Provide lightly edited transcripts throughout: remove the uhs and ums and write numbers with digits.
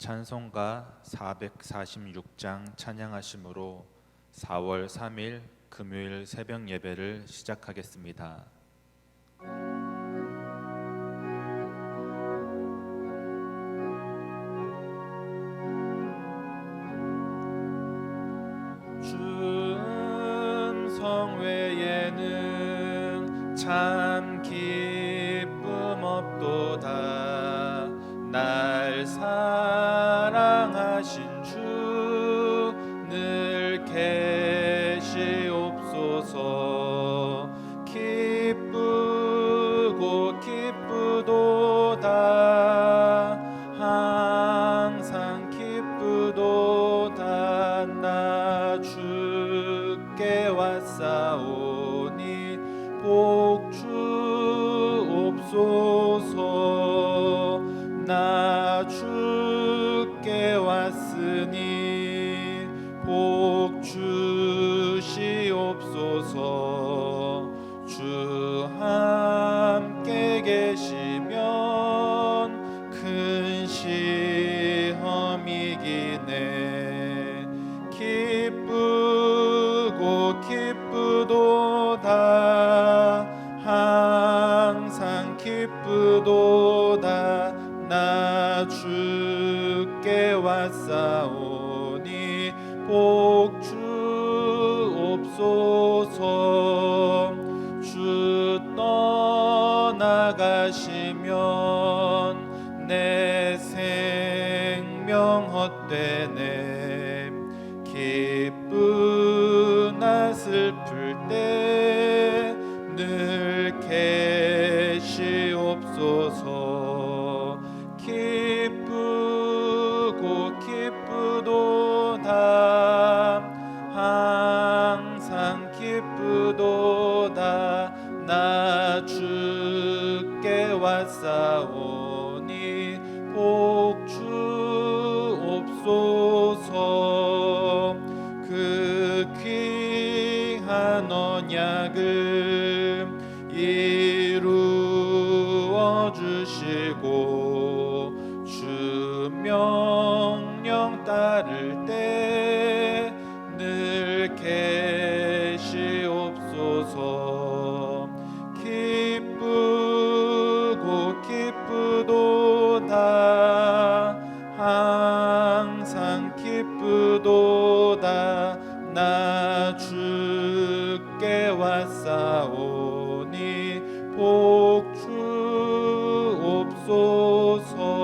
찬송가 446장 찬양하심으로 4월 3일 금요일 새벽 예배를 시작하겠습니다. 주 음성 외에는 참 기쁨 없도다. 날 사랑하신 주 늘 계시옵소서. 기쁘고 기쁘도다. 항상 기쁘도다. 나 주께 왔사오니 복 주옵소서. 나 주께 왔으니 복 주시옵소서. 주 함께 계시면 큰 시험이기네. 기쁘고 기쁘도다. 항상 기쁘도다. 나 주께 왔사오니 복 주옵소서. 주 떠나가시면 내 생명 헛되네. 기쁘나 슬플 때 늘 계시옵소서. 기쁘고 기쁘도다. 항상 기쁘도다. 나 주께 왔사오니 복 주옵소서. 그 귀한 언약을 이루어 주시고 주 명령 따를 때 늘 계시옵소서. 기쁘고 기쁘도다. 항상 기쁘도다. 나 주께 왔사오니 복 주옵소서.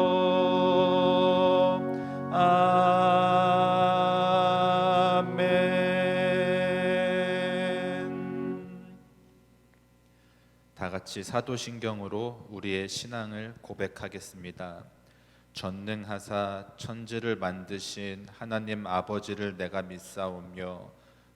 아멘. 다 같이 사도신경으로 우리의 신앙을 고백하겠습니다. 전능하사 천지를 만드신 하나님 아버지를 내가 믿사오며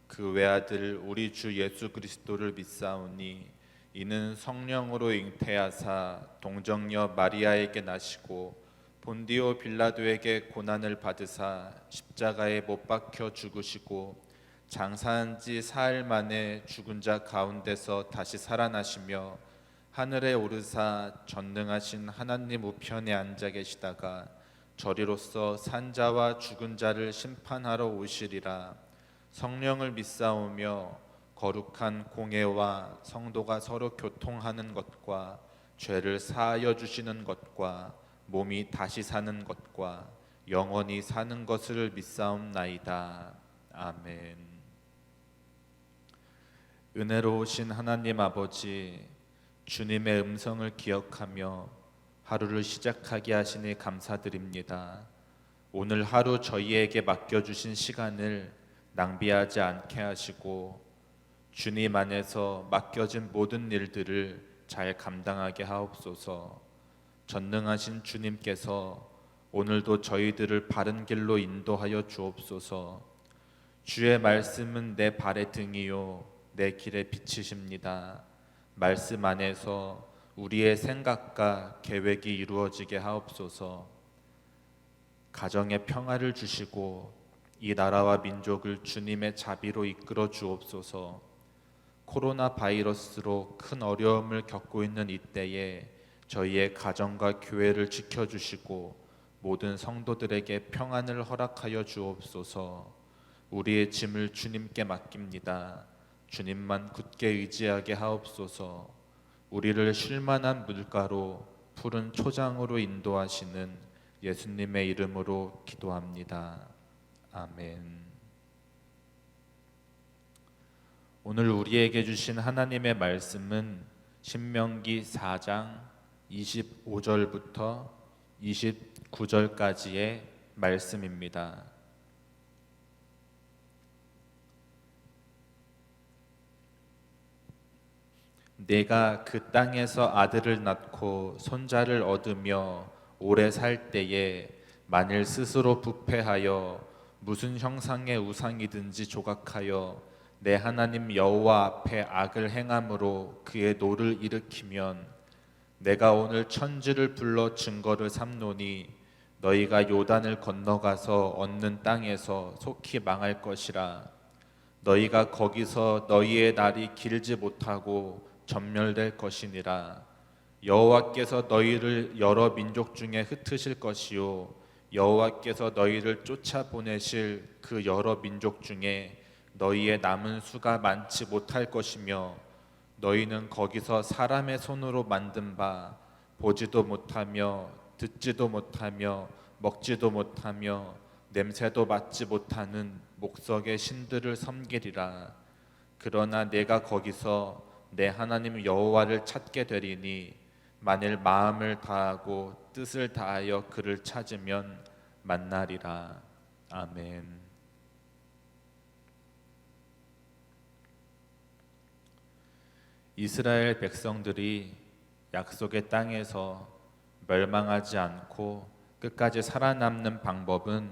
그 외아들 우리 주 예수 그리스도를 믿사오니 이는 성령으로 잉태하사 동정녀 마리아에게 나시고 본디오 빌라도에게 고난을 받으사 십자가에 못 박혀 죽으시고 장사한 지 사흘 만에 죽은 자 가운데서 다시 살아나시며 하늘에 오르사 전능하신 하나님 우편에 앉아 계시다가 저리로서 산자와 죽은 자를 심판하러 오시리라. 성령을 믿사오며 거룩한 공회와 성도가 서로 교통하는 것과 죄를 사하여 주시는 것과 몸이 다시 사는 것과 영원히 사는 것을 믿사옵나이다. 아멘. 은혜로우신 하나님 아버지, 주님의 음성을 기억하며 하루를 시작하게 하시니 감사드립니다. 오늘 하루 저희에게 맡겨주신 시간을 낭비하지 않게 하시고 주님 안에서 맡겨진 모든 일들을 잘 감당하게 하옵소서. 전능하신 주님께서 오늘도 저희들을 바른 길로 인도하여 주옵소서. 주의 말씀은 내 발의 등이요 내 길의 빛이십니다. 말씀 안에서 우리의 생각과 계획이 이루어지게 하옵소서. 가정에 평화를 주시고 이 나라와 민족을 주님의 자비로 이끌어 주옵소서. 코로나 바이러스로 큰 어려움을 겪고 있는 이때에 저희의 가정과 교회를 지켜주시고 모든 성도들에게 평안을 허락하여 주옵소서. 우리의 짐을 주님께 맡깁니다. 주님만 굳게 의지하게 하옵소서. 우리를 쉴만한 물가로 푸른 초장으로 인도하시는 예수님의 이름으로 기도합니다. 아멘. 오늘 우리에게 주신 하나님의 말씀은 신명기 4장 25절부터 29절까지의 말씀입니다. 내가 그 땅에서 아들을 낳고 손자를 얻으며 오래 살 때에 만일 스스로 부패하여 무슨 형상의 우상이든지 조각하여 내 하나님 여호와 앞에 악을 행함으로 그의 노를 일으키면 내가 오늘 천지를 불러 증거를 삼노니 너희가 요단을 건너가서 얻는 땅에서 속히 망할 것이라. 너희가 거기서 너희의 날이 길지 못하고 전멸될 것이니라. 여호와께서 너희를 여러 민족 중에 흩으실 것이요 여호와께서 너희를 쫓아보내실 그 여러 민족 중에 너희의 남은 수가 많지 못할 것이며 너희는 거기서 사람의 손으로 만든 바 보지도 못하며 듣지도 못하며 먹지도 못하며 냄새도 맡지 못하는 목석의 신들을 섬기리라. 그러나 내가 거기서 내 하나님 여호와를 찾게 되리니 만일 마음을 다하고 뜻을 다하여 그를 찾으면 만나리라. 아멘. 이스라엘 백성들이 약속의 땅에서 멸망하지 않고 끝까지 살아남는 방법은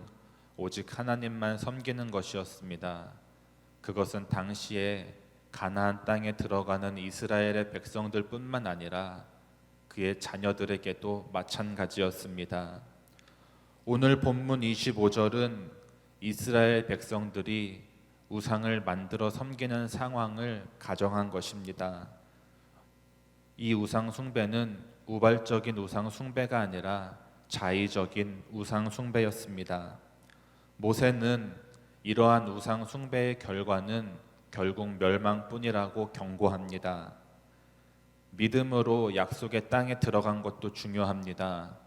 오직 하나님만 섬기는 것이었습니다. 그것은 당시에 가나안 땅에 들어가는 이스라엘의 백성들뿐만 아니라 그의 자녀들에게도 마찬가지였습니다. 오늘 본문 25절은 이스라엘 백성들이 우상을 만들어 섬기는 상황을 가정한 것입니다. 이 우상 숭배는 우발적인 우상 숭배가 아니라 자의적인 우상 숭배였습니다. 모세는 이러한 우상 숭배의 결과는 결국 멸망뿐이라고 경고합니다. 믿음으로 약속의 땅에 들어간 것도 중요합니다.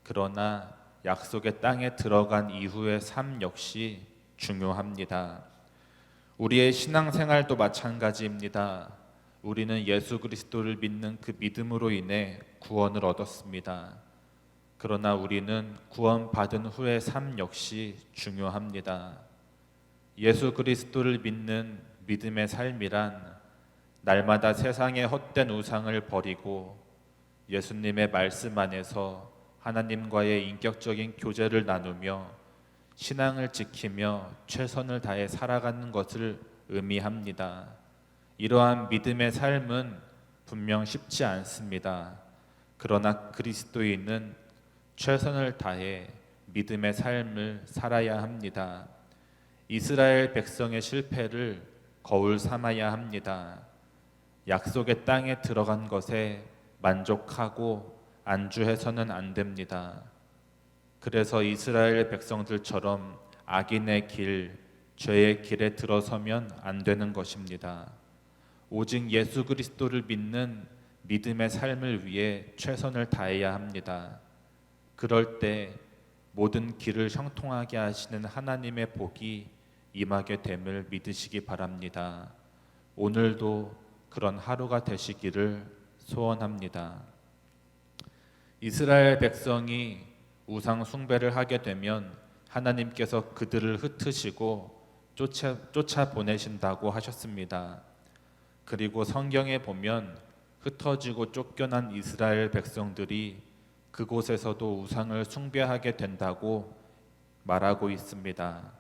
그러나 약속의 땅에 들어간 이후의 삶 역시 중요합니다. 우리의 신앙생활도 마찬가지입니다. 우리는 예수 그리스도를 믿는 그 믿음으로 인해 구원을 얻었습니다. 그러나 우리는 구원받은 후의 삶 역시 중요합니다. 예수 그리스도를 믿는 믿음의 삶이란 날마다 세상의 헛된 우상을 버리고 예수님의 말씀 안에서 하나님과의 인격적인 교제를 나누며 신앙을 지키며 최선을 다해 살아가는 것을 의미합니다. 이러한 믿음의 삶은 분명 쉽지 않습니다. 그러나 그리스도인은 최선을 다해 믿음의 삶을 살아야 합니다. 이스라엘 백성의 실패를 거울 삼아야 합니다. 약속의 땅에 들어간 것에 만족하고 안주해서는 안 됩니다. 그래서 이스라엘 백성들처럼 악인의 길, 죄의 길에 들어서면 안 되는 것입니다. 오직 예수 그리스도를 믿는 믿음의 삶을 위해 최선을 다해야 합니다. 그럴 때 모든 길을 형통하게 하시는 하나님의 복이 임하게 됨을 믿으시기 바랍니다. 오늘도 그런 하루가 되시기를 소원합니다. 이스라엘 백성이 우상 숭배를 하게 되면 하나님께서 그들을 흩으시고 쫓아 보내신다고 하셨습니다. 그리고 성경에 보면 흩어지고 쫓겨난 이스라엘 백성들이 그곳에서도 우상을 숭배하게 된다고 말하고 있습니다.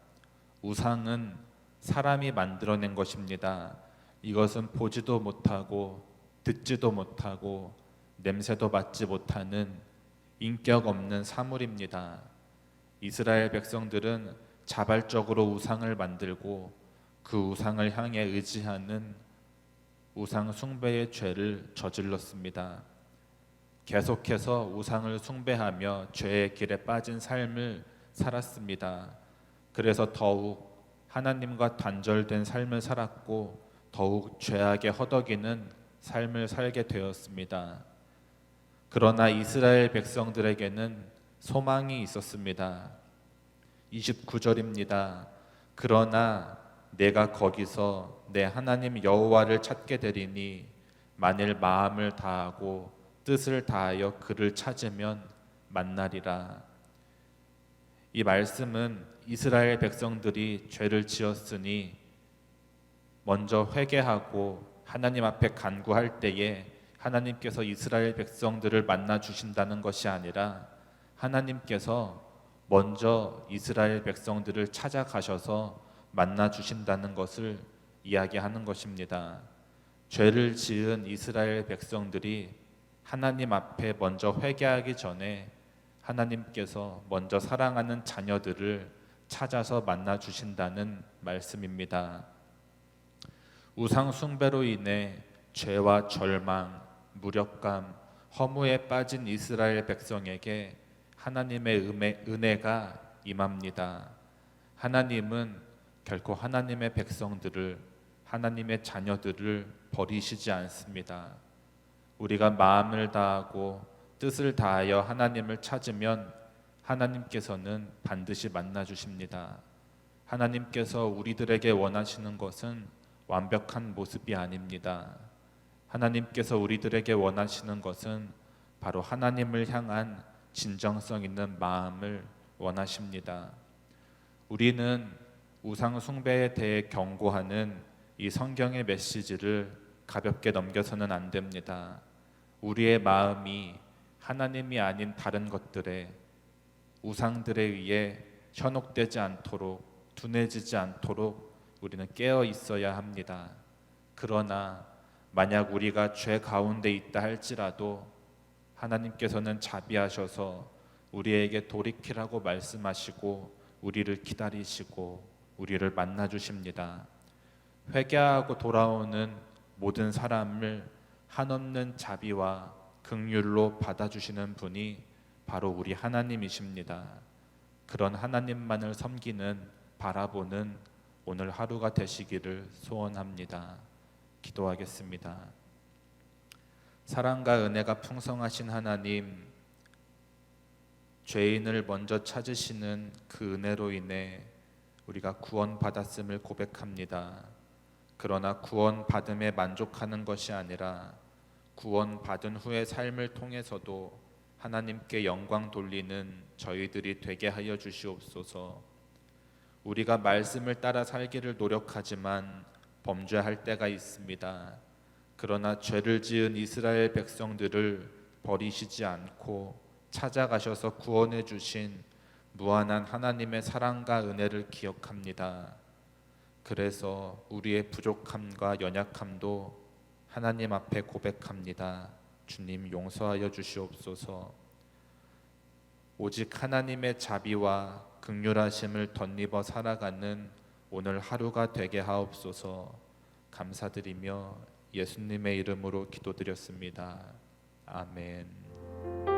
우상은 사람이 만들어낸 것입니다. 이것은 보지도 못하고 듣지도 못하고 냄새도 맡지 못하는 인격 없는 사물입니다. 이스라엘 백성들은 자발적으로 우상을 만들고 그 우상을 향해 의지하는 우상 숭배의 죄를 저질렀습니다. 계속해서 우상을 숭배하며 죄의 길에 빠진 삶을 살았습니다. 그래서 더욱 하나님과 단절된 삶을 살았고 더욱 죄악에 허덕이는 삶을 살게 되었습니다. 그러나 이스라엘 백성들에게는 소망이 있었습니다. 29절입니다. 그러나 내가 거기서 내 하나님 여호와를 찾게 되리니 만일 마음을 다하고 뜻을 다하여 그를 찾으면 만나리라. 이 말씀은 이스라엘 백성들이 죄를 지었으니 먼저 회개하고 하나님 앞에 간구할 때에 하나님께서 이스라엘 백성들을 만나 주신다는 것이 아니라 하나님께서 먼저 이스라엘 백성들을 찾아가셔서 만나 주신다는 것을 이야기하는 것입니다. 죄를 지은 이스라엘 백성들이 하나님 앞에 먼저 회개하기 전에 하나님께서 먼저 사랑하는 자녀들을 찾아서 만나 주신다는 말씀입니다. 우상 숭배로 인해 죄와 절망, 무력감, 허무에 빠진 이스라엘 백성에게 하나님의 은혜가 임합니다. 하나님은 결코 하나님의 백성들을, 하나님의 자녀들을 버리시지 않습니다. 우리가 마음을 다하고 뜻을 다하여 하나님을 찾으면 하나님께서는 반드시 만나 주십니다. 하나님께서 우리들에게 원하시는 것은 완벽한 모습이 아닙니다. 하나님께서 우리들에게 원하시는 것은 바로 하나님을 향한 진정성 있는 마음을 원하십니다. 우리는 우상 숭배에 대해 경고하는 이 성경의 메시지를 가볍게 넘겨서는 안 됩니다. 우리의 마음이 하나님이 아닌 다른 것들에, 우상들에 의해 현혹되지 않도록, 둔해지지 않도록 우리는 깨어 있어야 합니다. 그러나 만약 우리가 죄 가운데 있다 할지라도 하나님께서는 자비하셔서 우리에게 돌이키라고 말씀하시고 우리를 기다리시고 우리를 만나 주십니다. 회개하고 돌아오는 모든 사람을 한없는 자비와 긍휼로 받아주시는 분이 바로 우리 하나님이십니다. 그런 하나님만을 섬기는, 바라보는 오늘 하루가 되시기를 소원합니다. 기도하겠습니다. 사랑과 은혜가 풍성하신 하나님, 죄인을 먼저 찾으시는 그 은혜로 인해 우리가 구원받았음을 고백합니다. 그러나 구원받음에 만족하는 것이 아니라 구원받은 후의 삶을 통해서도 하나님께 영광 돌리는 저희들이 되게 하여 주시옵소서. 우리가 말씀을 따라 살기를 노력하지만 범죄할 때가 있습니다. 그러나 죄를 지은 이스라엘 백성들을 버리시지 않고 찾아가셔서 구원해 주신 무한한 하나님의 사랑과 은혜를 기억합니다. 그래서 우리의 부족함과 연약함도 하나님 앞에 고백합니다. 주님 용서하여 주시옵소서. 오직 하나님의 자비와 긍휼하심을 덧입어 살아가는 오늘 하루가 되게 하옵소서. 감사드리며 예수님의 이름으로 기도드렸습니다. 아멘.